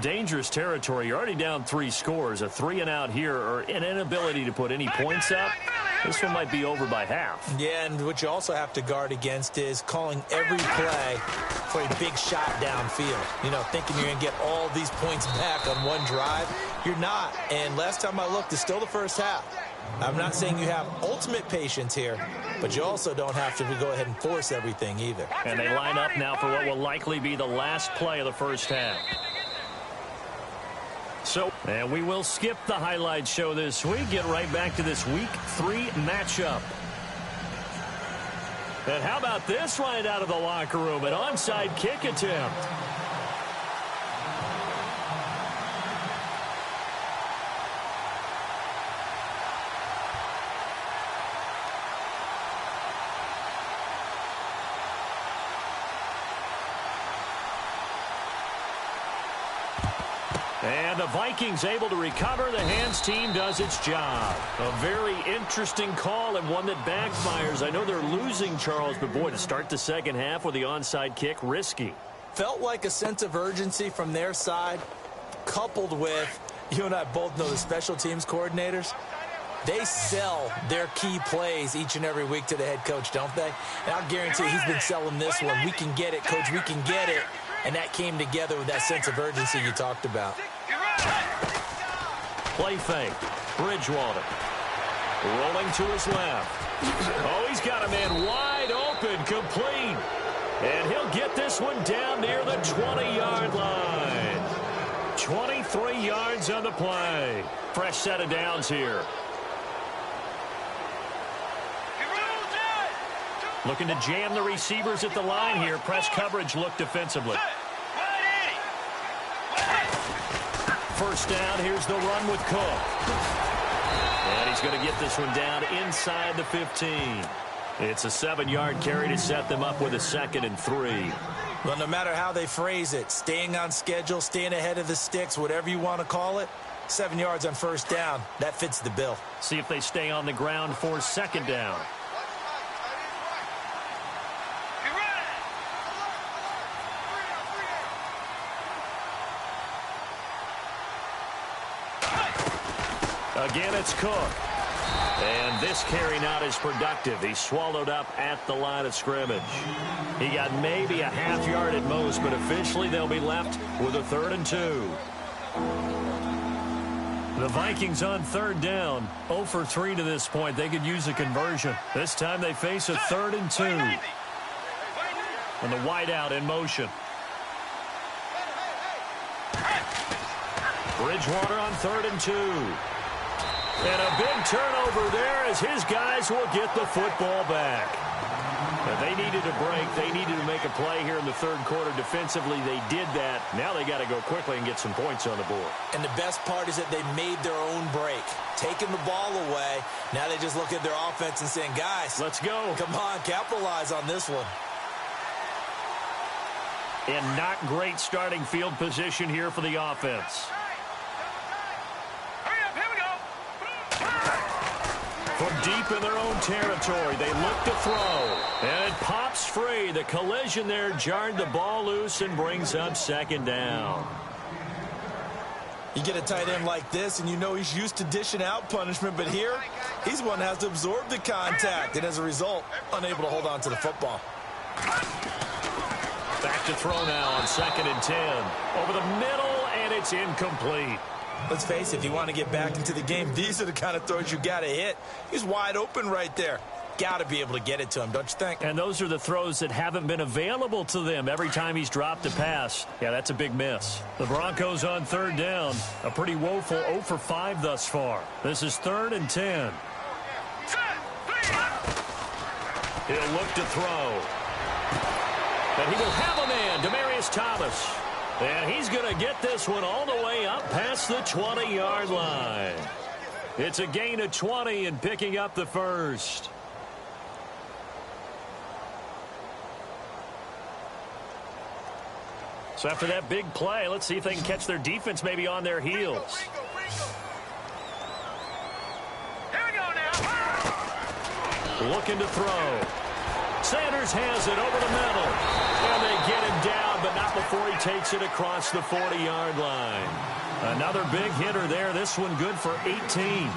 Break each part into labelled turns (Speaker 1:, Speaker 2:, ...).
Speaker 1: dangerous territory. You're already down 3 scores. A 3-and-out here or an inability to put any points up. This one might be over by half.
Speaker 2: Yeah, and what you also have to guard against is calling every play for a big shot downfield. You know, thinking you're going to get all these points back on one drive. You're not. And last time I looked, it's still the first half. I'm not saying you have ultimate patience here, but you also don't have to go ahead and force everything either.
Speaker 1: And they line up now for what will likely be the last play of the first half. And we will skip the highlight show this week. Get right back to this Week 3 matchup. And how about this right out of the locker room? An onside kick attempt. And the Vikings able to recover. The hands team does its job. A very interesting call and one that backfires. I know they're losing, Charles, but boy, to start the second half with the onside kick, risky.
Speaker 2: Felt like a sense of urgency from their side, coupled with, you and I both know the special teams coordinators. They sell their key plays each and every week to the head coach, don't they? And I'll guarantee he's been selling this one. We can get it, coach, we can get it. And that came together with that sense of urgency you talked about.
Speaker 1: Play fake. Bridgewater. Rolling to his left. Oh, he's got a man wide open, complete. And he'll get this one down near the 20-yard line. 23 yards on the play. Fresh set of downs here. Looking to jam the receivers at the line here. Press coverage look defensively. First down, here's the run with Cook. And he's going to get this one down inside the 15. It's a 7-yard carry to set them up with a 2nd and 3.
Speaker 2: Well, no matter how they phrase it, staying on schedule, staying ahead of the sticks, whatever you want to call it, 7 yards on first down, that fits the bill.
Speaker 1: See if they stay on the ground for 2nd down. Again, it's Cook. And this carry not as productive. He's swallowed up at the line of scrimmage. He got maybe a half yard at most, but officially they'll be left with a 3rd and 2. The Vikings on 3rd down. 0 for 3 to this point. They could use a conversion. This time they face a 3rd and 2. And the wideout in motion. Bridgewater on 3rd and 2. And a big turnover there as his guys will get the football back. And they needed a break. They needed to make a play here in the 3rd quarter defensively. They did that. Now they got to go quickly and get some points on the board.
Speaker 2: And the best part is that they made their own break. Taking the ball away. Now they just look at their offense and saying, guys,
Speaker 1: let's go.
Speaker 2: Come on, capitalize on this one.
Speaker 1: And not great starting field position here for the offense. From deep in their own territory, they look to throw. And it pops free. The collision there jarred the ball loose and brings up 2nd down.
Speaker 2: You get a tight end like this, and you know he's used to dishing out punishment. But here, he's one that has to absorb the contact. And as a result, unable to hold on to the football.
Speaker 1: Back to throw now on 2nd and 10. Over the middle, and it's incomplete.
Speaker 2: Let's face it, if you want to get back into the game, these are the kind of throws you got to hit. He's wide open right there. Got to be able to get it to him, don't you think?
Speaker 1: And those are the throws that haven't been available to them every time he's dropped a pass. Yeah, that's a big miss. The Broncos on 3rd down. A pretty woeful 0 for 5 thus far. This is 3rd and 10. He'll look to throw. And he will have a man, Demaryius Thomas. And he's going to get this one all the way up past the 20-yard line. It's a gain of 20 and picking up the 1st. So after that big play, let's see if they can catch their defense maybe on their heels.
Speaker 3: Here we go now.
Speaker 1: Looking to throw. Sanders has it over the middle. And they get him down, but not before he takes it across the 40-yard line. Another big hitter there. This one good for 18.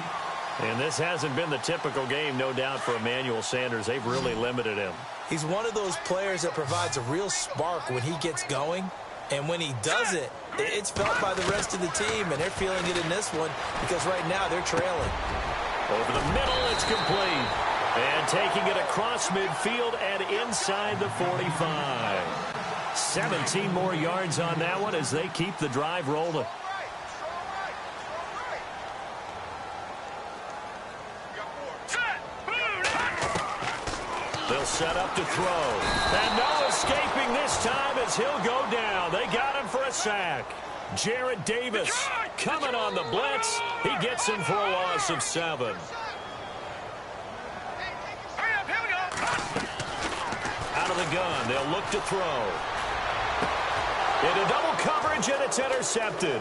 Speaker 1: And this hasn't been the typical game, no doubt, for Emmanuel Sanders. They've really limited him.
Speaker 2: He's one of those players that provides a real spark when he gets going. And when he does it, it's felt by the rest of the team, and they're feeling it in this one because right now they're trailing.
Speaker 1: Over the middle, it's complete. And taking it across midfield and inside the 45. 17 more yards on that one as they keep the drive rolling. They'll set up to throw. And no escaping this time as he'll go down. They got him for a sack. Jarrad Davis coming on the blitz. He gets him for a loss of 7. Out of the gun, they'll look to throw. Into double coverage, and it's intercepted.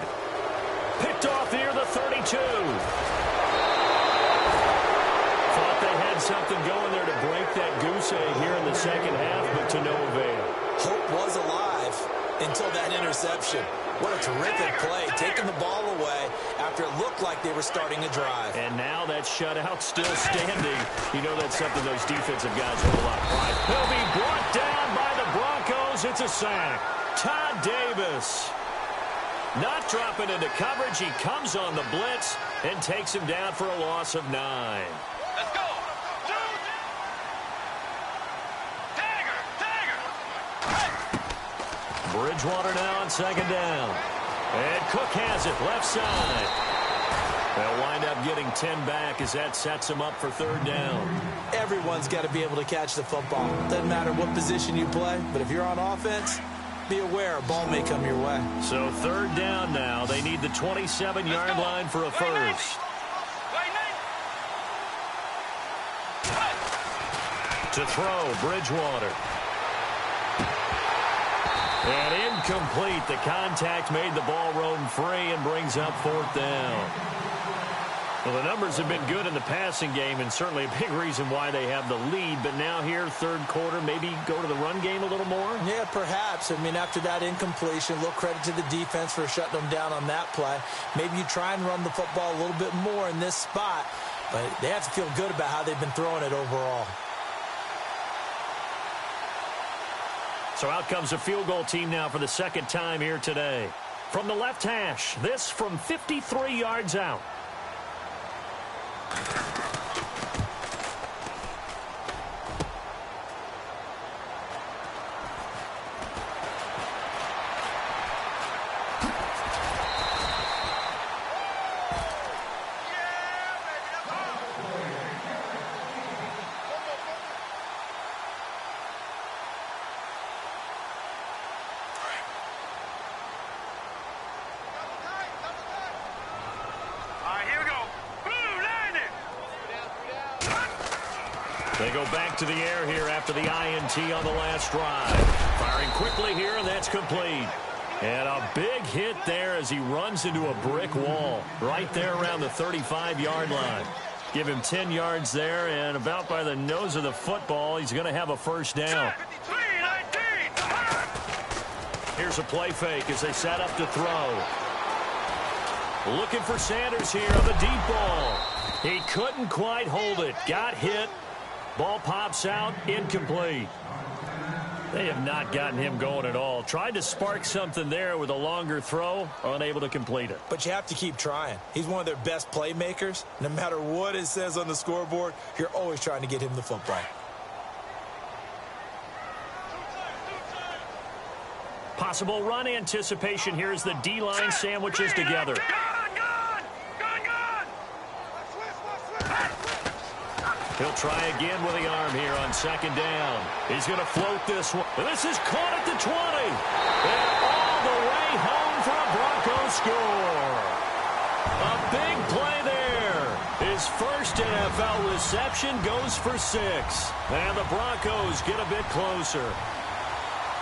Speaker 1: Picked off near the 32. Thought they had something going there to break that goose egg here in the second half, but to no avail.
Speaker 2: Hope was alive until that interception. What a terrific play, taking the ball away after it looked like they were starting a drive.
Speaker 1: And now that shutout still standing. You know that's something those defensive guys have a lot of pride. He'll be brought down by the Broncos. It's a sack. Todd Davis not dropping into coverage. He comes on the blitz and takes him down for a loss of 9.
Speaker 3: Let's go.
Speaker 1: Bridgewater now on second down. And Cook has it left side. They'll wind up getting 10 back as that sets them up for third down.
Speaker 2: Everyone's got to be able to catch the football. Doesn't matter what position you play, but if you're on offense, be aware a ball may come your way.
Speaker 1: So third down now. They need the 27-yard line for a first. To throw, Bridgewater. And incomplete. The contact made the ball roam free and brings up fourth down. Well, the numbers have been good in the passing game and certainly a big reason why they have the lead. But now here, third quarter, maybe go to the run game a little more?
Speaker 2: Yeah, perhaps. I mean, after that incompletion, a little credit to the defense for shutting them down on that play. Maybe you try and run the football a little bit more in this spot. But they have to feel good about how they've been throwing it overall.
Speaker 1: So out comes a field goal team now for the second time here today. From the left hash, this from 53 yards out. They go back to the air here after the INT on the last drive. Firing quickly here, and that's complete. And a big hit there as he runs into a brick wall right there around the 35-yard line. Give him 10 yards there, and about by the nose of the football, he's going to have a first down. Here's a play fake as they set up to throw. Looking for Sanders here on the deep ball. He couldn't quite hold it. Got hit. Ball pops out, incomplete. They have not gotten him going at all. Tried to spark something there with a longer throw, unable to complete it.
Speaker 2: But you have to keep trying. He's one of their best playmakers. No matter what it says on the scoreboard, you're always trying to get him the football.
Speaker 1: Possible run anticipation here as the D-line sandwiches together. He'll try again with the arm here on second down. He's going to float this one. This is caught at the 20. And all the way home for a Broncos score. A big play there. His first NFL reception goes for 6. And the Broncos get a bit closer.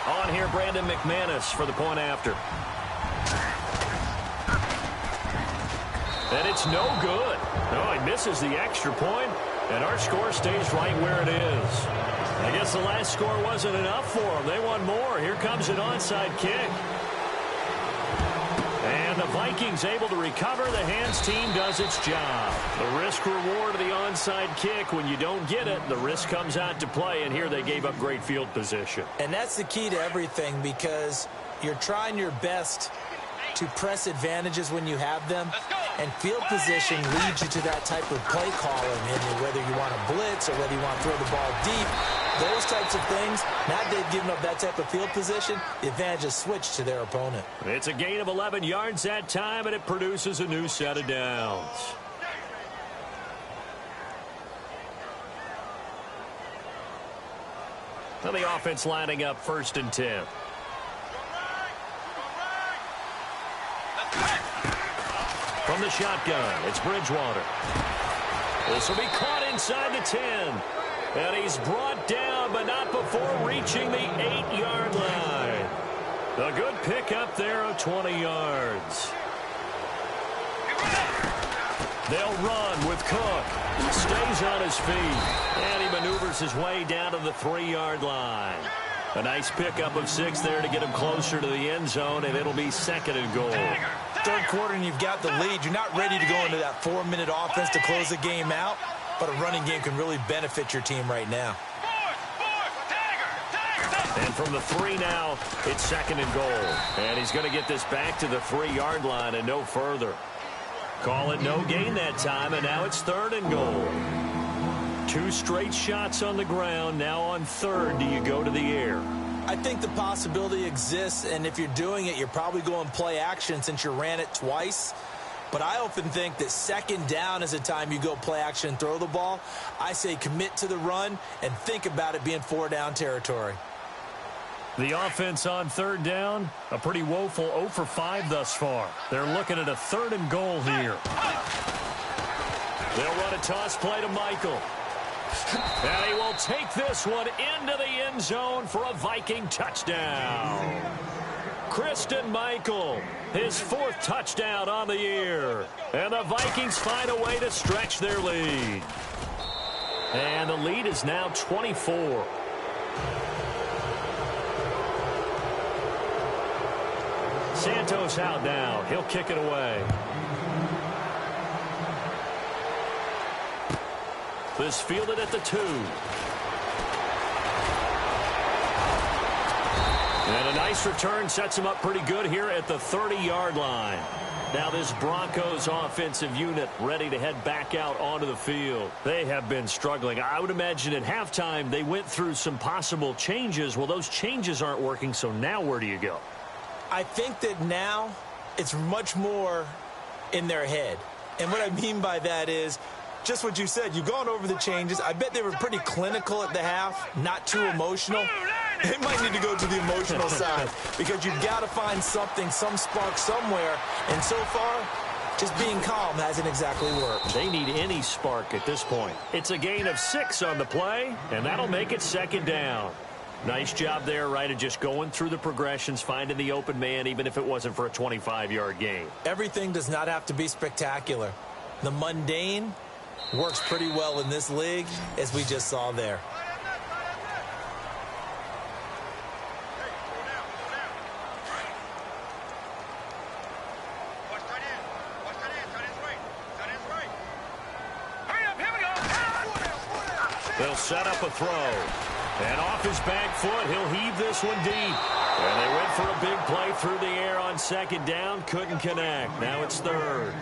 Speaker 1: On here, Brandon McManus for the point after. And it's no good. No, he misses the extra point. And our score stays right where it is. I guess the last score wasn't enough for them. They want more. Here comes an onside kick. And And the Vikings able to recover. The hands team does its job. The risk reward of the onside kick. When you don't get it, the risk comes out to play, and here they gave up great field position.
Speaker 2: And that's the key to everything, because you're trying your best to press advantages when you have them, and field position leads you to that type of play calling. And whether you want to blitz or whether you want to throw the ball deep, those types of things, now they've given up that type of field position, the advantage is switched to their opponent.
Speaker 1: It's a gain of 11 yards that time, and it produces a new set of downs. Now the offense lining up 1st and 10. From the shotgun, it's Bridgewater. This will be caught inside the 10. And he's brought down, but not before reaching the 8-yard line. A good pickup there of 20 yards. They'll run with Cook. Stays on his feet. And he maneuvers his way down to the 3-yard line. A nice pickup of 6 there to get him closer to the end zone, and it'll be 2nd and goal.
Speaker 2: Third quarter and you've got the lead. You're not ready to go into that 4-minute offense to close the game out, but a running game can really benefit your team right now.
Speaker 1: And from the 3 now, it's 2nd and goal. And he's going to get this back to the 3-yard line and no further. Call it no gain that time, and now it's 3rd and goal. 2 straight shots on the ground. Now on 3rd, do you go to the air?
Speaker 2: I think the possibility exists, and if you're doing it, you're probably going play action since you ran it twice. But I often think that 2nd down is the time you go play action and throw the ball. I say commit to the run and think about it being 4-down territory.
Speaker 1: The offense on 3rd down, a pretty woeful 0 for 5 thus far. They're looking at a 3rd and goal here. They'll run a toss play to Michael. And he will take this one into the end zone for a Viking touchdown. Christian Michael, his 4th touchdown on the year. And the Vikings find a way to stretch their lead. And the lead is now 24. Santos out now. He'll kick it away. This fielded at the 2. And a nice return sets him up pretty good here at the 30-yard line. Now this Broncos offensive unit ready to head back out onto the field. They have been struggling. I would imagine at halftime they went through some possible changes. Well, those changes aren't working, so now where do you go?
Speaker 2: I think that now it's much more in their head. And what I mean by that is just what you said. You've gone over the changes. I bet they were pretty clinical at the half, not too emotional. They might need to go to the emotional side because you've got to find something, some spark somewhere. And so far, just being calm hasn't exactly worked.
Speaker 1: They need any spark at this point. It's a gain of 6 on the play, and that'll make it 2nd down. Nice job there, right, of just going through the progressions, finding the open man, even if it wasn't for a 25-yard gain.
Speaker 2: Everything does not have to be spectacular. The mundane works pretty well in this league, as we just saw there.
Speaker 1: They'll set up a throw. And off his back foot, he'll heave this one deep. And they went for a big play through the air on 2nd down. Couldn't connect. Now it's 3rd.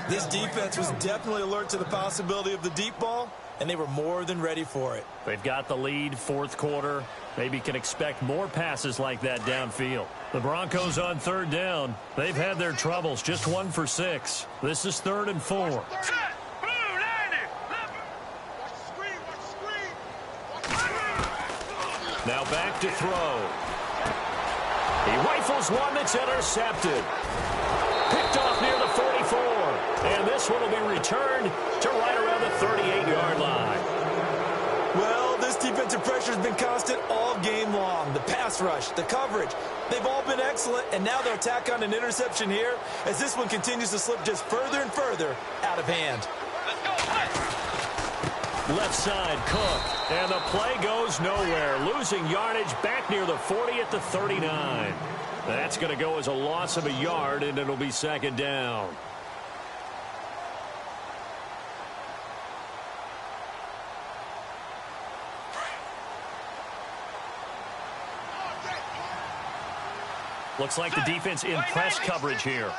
Speaker 2: This defense was definitely alert to the possibility of the deep ball, and they were more than ready for it.
Speaker 1: They've got the lead, 4th quarter. Maybe can expect more passes like that downfield. The Broncos on 3rd down. They've had their troubles, just 1 for 6. This is 3rd and 4. Now back to throw. He rifles one that's intercepted. Picked off near the 44. And this one will be returned to right around the 38-yard line.
Speaker 2: Well, this defensive pressure has been constant all game long. The pass rush, the coverage, they've all been excellent. And now they'll tack on an interception here as this one continues to slip just further and further out of hand.
Speaker 1: Left side, Cook. And the play goes nowhere. Losing yardage back near the 40 at the 39. That's going to go as a loss of a yard, and it'll be second down. Looks like the defense in press coverage here.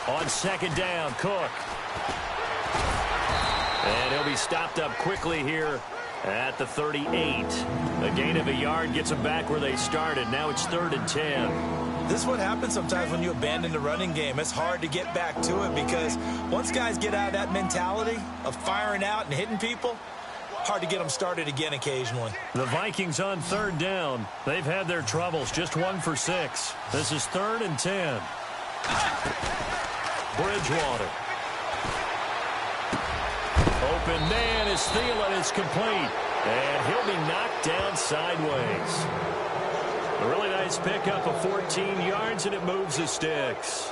Speaker 1: On second down, Cook. And he'll be stopped up quickly here at the 38. A gain of a yard gets them back where they started. Now it's 3rd and 10.
Speaker 2: This is what happens sometimes when you abandon the running game. It's hard to get back to it because once guys get out of that mentality of firing out and hitting people, hard to get them started again occasionally.
Speaker 1: The Vikings on 3rd down. They've had their troubles. Just 1 for 6. This is 3rd and 10. Bridgewater. Open man is Thielen is complete. And he'll be knocked down sideways. A really nice pickup of 14 yards, and it moves the sticks.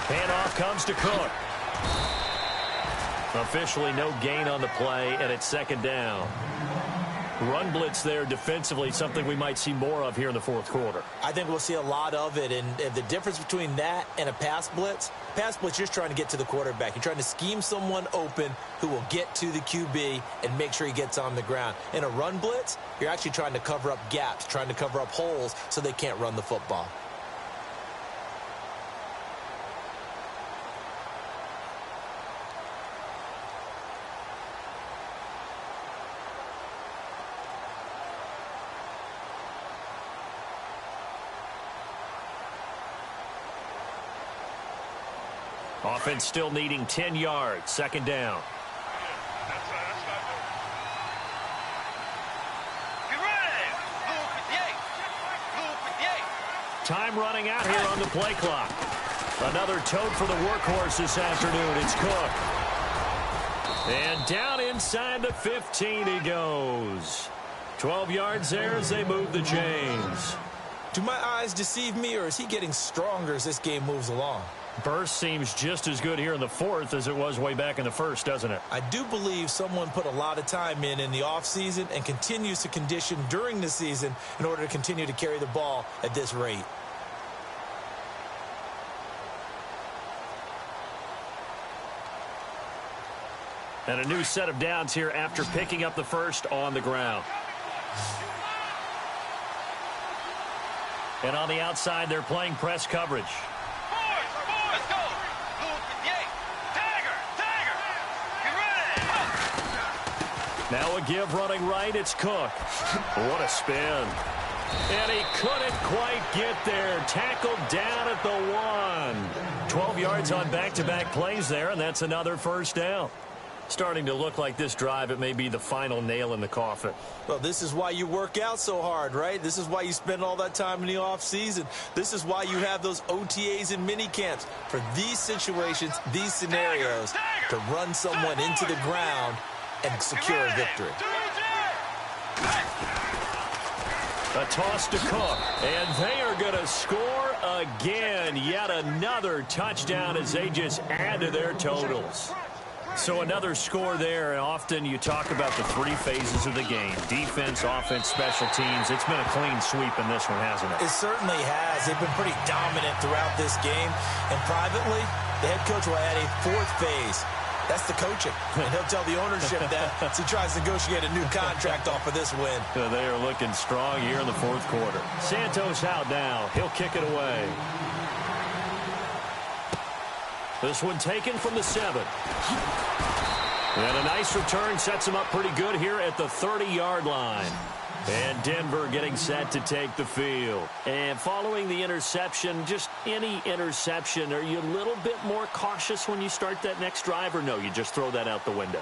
Speaker 1: Handoff comes to Cook. Officially no gain on the play, and it's second down. Run blitz there defensively, something we might see more of here in the fourth quarter.
Speaker 2: I think we'll see a lot of it, and the difference between that and a pass blitz, you're just trying to get to the quarterback. You're trying to scheme someone open who will get to the QB and make sure he gets on the ground. In a run blitz, you're actually trying to cover up gaps, trying to cover up holes so they can't run the football.
Speaker 1: Offense still needing 10 yards. Second down. Time running out here on the play clock. Another toad for the workhorse this afternoon. It's Cook. And down inside the 15 he goes. 12 yards there as they move the chains.
Speaker 2: Do my eyes deceive me, or is he getting stronger as this game moves along?
Speaker 1: Burst seems just as good here in the fourth as it was way back in the first, doesn't it?
Speaker 2: I do believe someone put a lot of time in the offseason and continues to condition during the season in order to continue to carry the ball at this rate.
Speaker 1: And a new set of downs here after picking up the first on the ground. And on the outside, they're playing press coverage. Now a give running right, it's Cook. What a spin. And he couldn't quite get there. Tackled down at the 1. 12 yards on back-to-back plays there, and that's another first down. Starting to look like this drive, it may be the final nail in the coffin.
Speaker 2: Well, this is why you work out so hard, right? This is why you spend all that time in the offseason. This is why you have those OTAs and mini camps for these situations, these scenarios, to run someone into the ground and secure a victory.
Speaker 1: A toss to Cook, and they are going to score again. Yet another touchdown as they just add to their totals. So another score there, and often you talk about the 3 phases of the game. Defense, offense, special teams. It's been a clean sweep in this one, hasn't it?
Speaker 2: It certainly has. They've been pretty dominant throughout this game. And privately, the head coach will add a 4th phase. That's the coaching. And he'll tell the ownership that as he tries to negotiate a new contract off of this win.
Speaker 1: They are looking strong here in the fourth quarter. Santos out now. He'll kick it away. This one taken from the 7. And a nice return sets him up pretty good here at the 30-yard line. And Denver getting set to take the field. And following the interception, just any interception, are you a little bit more cautious when you start that next drive, or no, you just throw that out the window?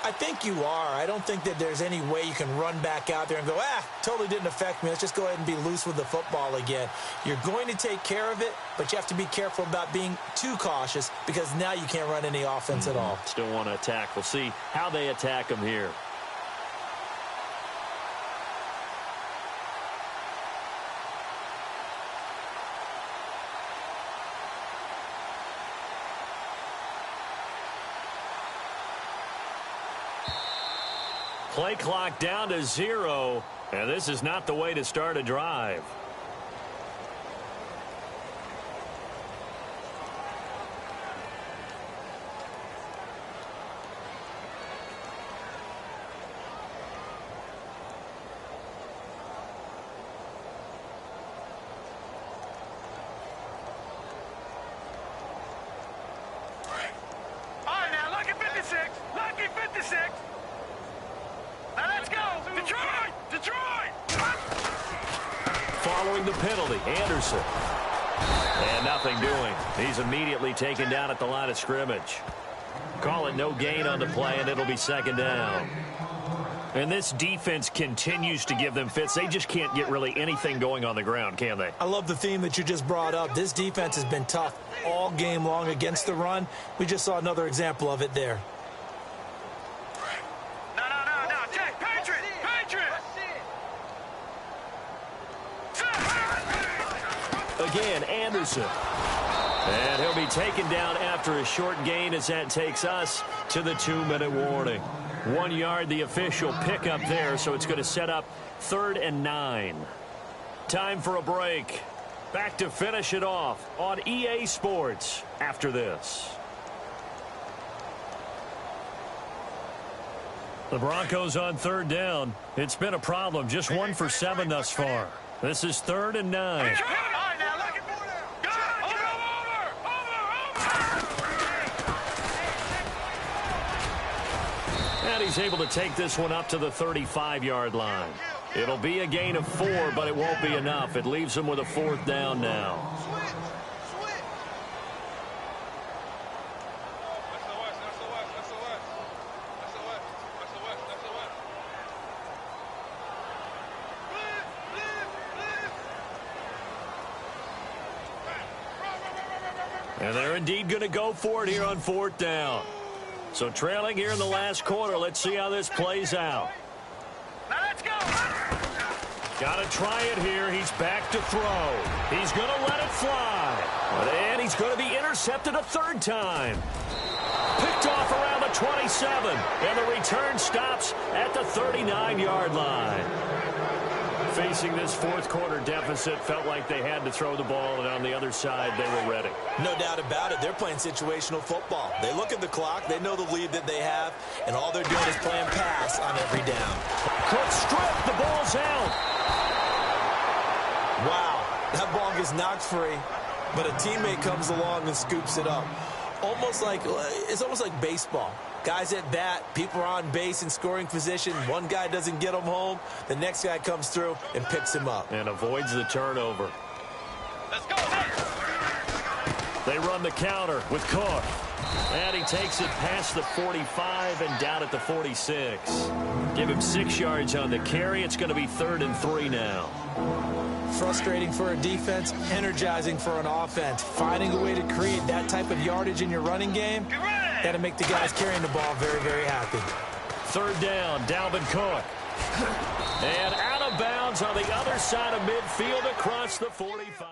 Speaker 2: I think you are. I don't think that there's any way you can run back out there and go, totally didn't affect me. Let's just go ahead and be loose with the football again. You're going to take care of it, but you have to be careful about being too cautious because now you can't run any offense at all.
Speaker 1: Still want to attack. We'll see how they attack them here. Play clock down to 0, and this is not the way to start a drive.
Speaker 3: All right, now, lucky 56. Lucky 56. Now let's go! Detroit! Detroit!
Speaker 1: Following the penalty, Anderson. And nothing doing. He's immediately taken down at the line of scrimmage. Call it no gain on the play, and it'll be second down. And this defense continues to give them fits. They just can't get really anything going on the ground, can they?
Speaker 2: I love the theme that you just brought up. This defense has been tough all game long against the run. We just saw another example of it there.
Speaker 1: Again, Anderson. And he'll be taken down after a short gain as that takes us to the 2-minute warning. 1 yard, the official pickup there, so it's going to set up 3rd and 9. Time for a break. Back to finish it off on EA Sports after this. The Broncos on 3rd down. It's been a problem. Just 1 for 7 thus far. This is 3rd and 9. And he's able to take this one up to the 35-yard line. It'll be a gain of 4, but it won't be enough. It leaves him with a 4th down now. And they're indeed going to go for it here on 4th down. So trailing here in the last quarter. Let's see how this plays out.
Speaker 3: Now let's go.
Speaker 1: Got to try it here. He's back to throw. He's going to let it fly. And he's going to be intercepted a 3rd time. Picked off around the 27. And the return stops at the 39-yard line. Facing this 4th quarter deficit, felt like they had to throw the ball, and on the other side, they were ready.
Speaker 2: No doubt about it. They're playing situational football. They look at the clock, they know the lead that they have, and all they're doing is playing pass on every down.
Speaker 1: Quick strip, the ball's out.
Speaker 2: Wow, that ball gets knocked free, but a teammate comes along and scoops it up. It's almost like baseball. Guys at bat, people are on base in scoring position. One guy doesn't get him home. The next guy comes through and picks him up.
Speaker 1: And avoids the turnover.
Speaker 3: Let's go.
Speaker 1: They run the counter with Cook. And he takes it past the 45 and down at the 46. Give him 6 yards on the carry. It's going to be 3rd and 3 now.
Speaker 2: Frustrating for a defense, energizing for an offense. Finding a way to create that type of yardage in your running game, got to make the guys carrying the ball very, very happy.
Speaker 1: 3rd down, Dalvin Cook. And out of bounds on the other side of midfield across the 45.